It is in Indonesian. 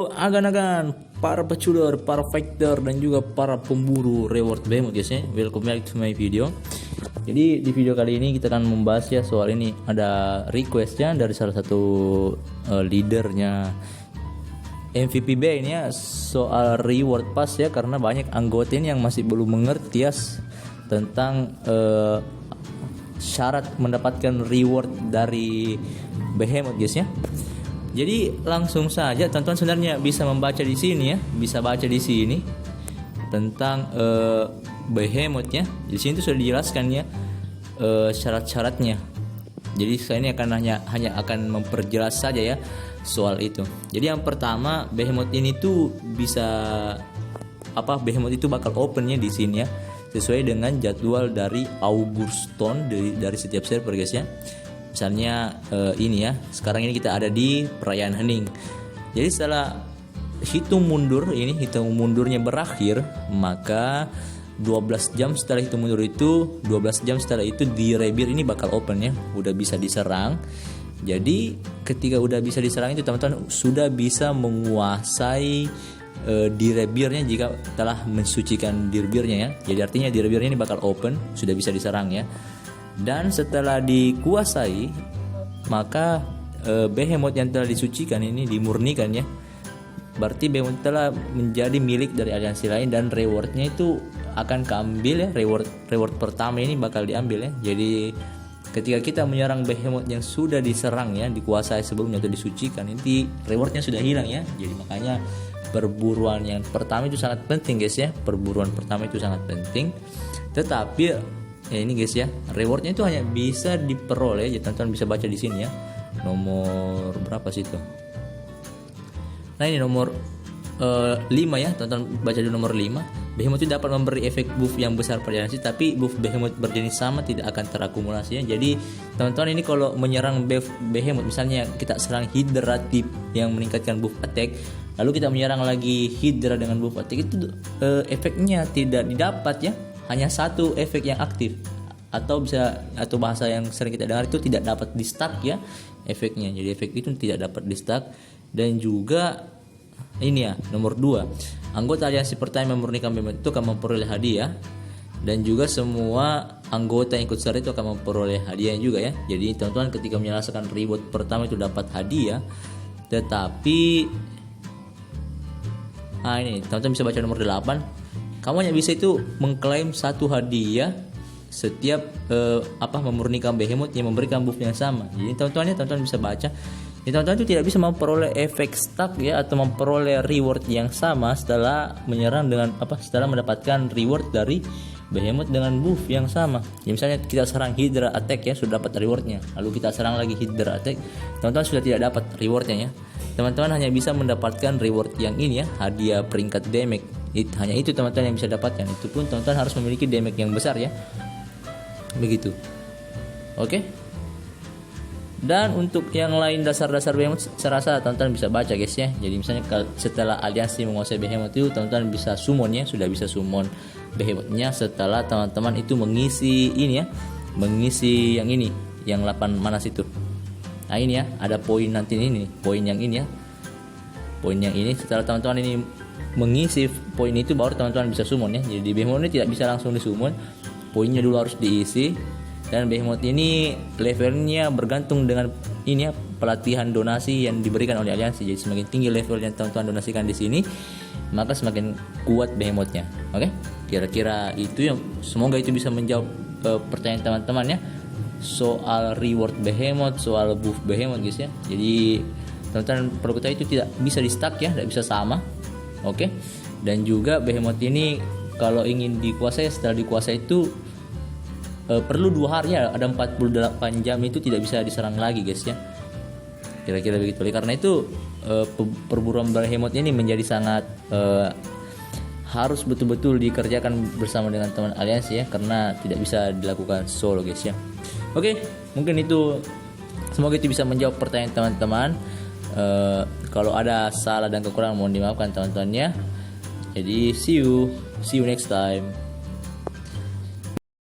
Agan-agan para peculur, para fighter dan juga para pemburu reward behemoth guys ya. Welcome back to my video. Jadi di video kali ini kita akan membahas ya soal ini. Ada request ya dari salah satu leadernya MVP B ini ya, soal reward pass ya, karena banyak anggota ini yang masih belum mengerti ya tentang syarat mendapatkan reward dari behemoth guys ya. Jadi langsung saja teman-teman sebenarnya bisa membaca di sini ya, bisa baca di sini tentang behemoth ya. Di sini tuh sudah dijelaskan ya syarat-syaratnya. Jadi saya ini akan hanya akan memperjelas saja ya soal itu. Jadi yang pertama, behemoth ini tuh bisa behemoth itu bakal opennya di sini ya, sesuai dengan jadwal dari Auguston dari setiap server guys ya. Misalnya ini ya, sekarang ini kita ada di perayaan Hening. Jadi setelah hitung mundurnya berakhir, maka 12 jam setelah hitung mundur itu, 12 jam setelah itu di rebir ini bakal open ya, udah bisa diserang. Jadi ketika udah bisa diserang itu teman-teman sudah bisa menguasai di rebirnya jika telah mensucikan di rebirnya ya. Jadi artinya di rebirnya ini bakal open, sudah bisa diserang ya. Dan setelah dikuasai, maka behemoth yang telah disucikan ini dimurnikan ya. Berarti behemoth telah menjadi milik dari aliansi lain dan rewardnya itu akan keambil ya. Reward pertama ini bakal diambil ya. Jadi ketika kita menyerang behemoth yang sudah diserang ya, dikuasai sebelumnya atau disucikan, ini rewardnya sudah hilang ya. Jadi makanya perburuan yang pertama itu sangat penting guys ya. Perburuan pertama itu sangat penting. Tetapi ya ini guys ya, rewardnya itu hanya bisa diperoleh ya, teman-teman bisa baca di sini ya. Nomor berapa sih itu? Nah ini nomor 5 ya, teman-teman baca di nomor 5. Behemoth itu dapat memberi efek buff yang besar pada aliansi, tapi buff behemoth berjenis sama tidak akan terakumulasi ya. Jadi teman-teman ini kalau menyerang behemoth, misalnya kita serang Hydra tip yang meningkatkan buff attack, lalu kita menyerang lagi Hydra dengan buff attack, itu efeknya tidak didapat ya. Hanya satu efek yang aktif, atau bahasa yang sering kita dengar itu tidak dapat di stack ya efeknya. Jadi efek itu tidak dapat di stack. Dan juga ini ya, nomor 2, anggota aliansi pertama yang memurnikan behemoth itu akan memperoleh hadiah, dan juga semua anggota yang ikut serta itu akan memperoleh hadiah juga ya. Jadi teman-teman ketika menyelesaikan reward pertama itu dapat hadiah, tetapi ini teman-teman bisa baca nomor 8. Kamu hanya bisa itu mengklaim satu hadiah setiap memurnikan behemoth yang memberikan buff yang sama. Jadi teman-teman bisa baca. Jadi teman-teman itu tidak bisa memperoleh efek stack ya, atau memperoleh reward yang sama setelah menyerang dengan setelah mendapatkan reward dari behemoth dengan buff yang sama. Ya, misalnya kita serang Hydra attack ya, sudah dapat rewardnya. Lalu kita serang lagi Hydra attack, teman-teman sudah tidak dapat rewardnya ya. Teman-teman hanya bisa mendapatkan reward yang ini ya, hadiah peringkat damage. Hanya itu teman-teman yang bisa dapatkan. Itu pun teman-teman harus memiliki damage yang besar ya. Begitu. Oke. Dan untuk yang lain dasar-dasar behemoth, saya rasa teman-teman bisa baca guys ya. Jadi misalnya setelah aliansi menguasai behemoth itu, teman-teman bisa summon ya, sudah bisa summon behemothnya setelah teman-teman itu mengisi ini ya, mengisi yang ini, yang 8 manas itu. Nah ini ya, ada poin nanti ini, poin yang ini ya, poin yang ini. Setelah teman-teman ini mengisi poin itu, baru teman-teman bisa summon ya. Jadi behemoth ini tidak bisa langsung disummon, poinnya dulu harus diisi. Dan behemoth ini levelnya bergantung dengan ini ya, pelatihan donasi yang diberikan oleh aliansi. Jadi semakin tinggi level yang teman-teman donasikan di sini, maka semakin kuat behemothnya. Oke, kira-kira itu yang, semoga itu bisa menjawab pertanyaan teman-teman ya soal reward behemoth, soal buff behemoth guys ya. Jadi teman-teman perlu ketahui itu tidak bisa di stack ya, tidak bisa sama. Oke. Dan juga behemoth ini kalau ingin dikuasai, setelah dikuasai itu perlu 2 hari ya, ada 48 jam itu tidak bisa diserang lagi guys ya. Kira-kira begitu. Karena itu perburuan behemoth ini menjadi sangat harus betul-betul dikerjakan bersama dengan teman aliansi ya, karena tidak bisa dilakukan solo guys ya. Oke, mungkin itu, semoga itu bisa menjawab pertanyaan teman-teman. Kalau ada salah dan kekurangan mohon dimaafkan teman-teman ya. Jadi see you next time.